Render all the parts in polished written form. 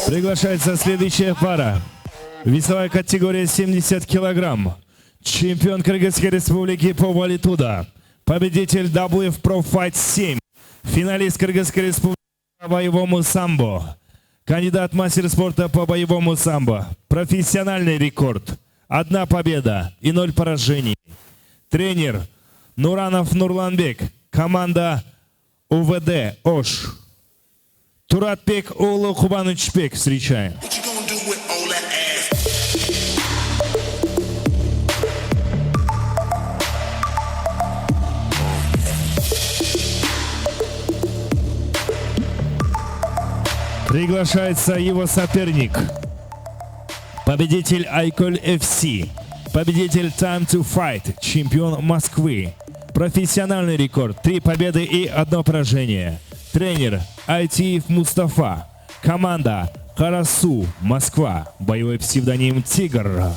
Приглашается следующая пара. Весовая категория 70 килограмм. Чемпион Кыргызской республики по валитуда. Победитель WF Pro Fight 7. Финалист Кыргызской республики по боевому самбо. Кандидат мастер спорта по боевому самбо. Профессиональный рекорд. 1 победа и 0 поражений. Тренер Нуранов Нурланбек. Команда УВД ОШ. Туратбек Улу Кубанычбек встречаем. Приглашается его соперник. Победитель Айколь FC. Победитель Time to Fight. Чемпион Москвы. Профессиональный рекорд. 3 победы и 1 поражение. Тренер Айтиев Мустафа. Команда Карасу, Москва. Боевой псевдоним Тигр.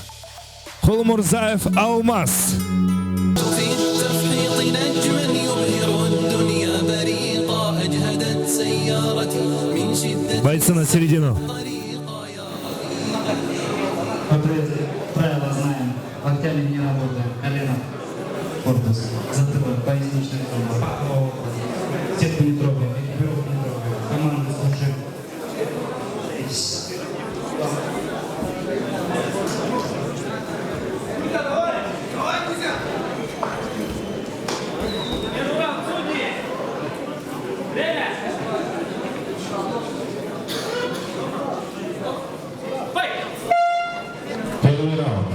Холмурзаев Алмаз. Бойцы на середину. Правила знаем. Локтями не работаем. Колено. Корпус. Затылок. Поясничный столб. Сетку не трогаем. Экипировку не трогаем. Команду служим. Первый раунд.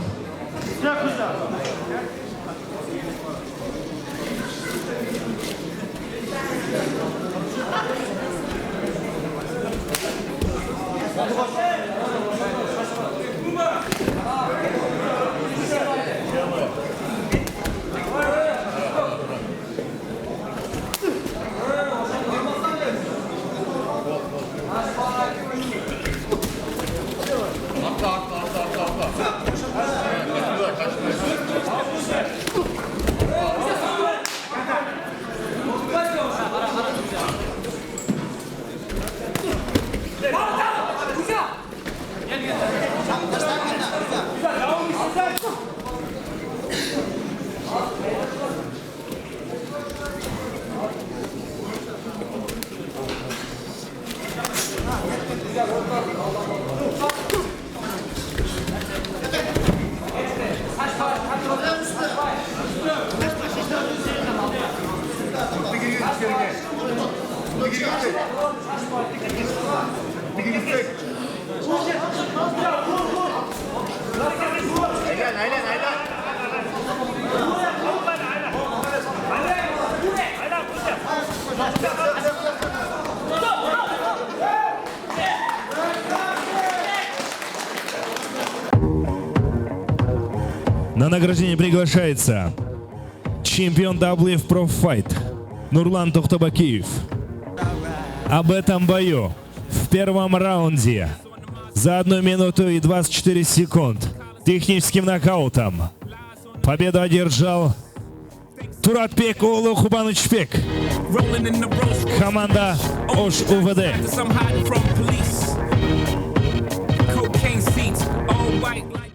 На награждение приглашается чемпион WF Pro Fight Нурлан Тохтобакиев. Об этом бою в первом раунде за 1 минуту и 24 секунд техническим нокаутом победу одержал Туратбек Улу Кубанычбек. Команда ОШ УВД.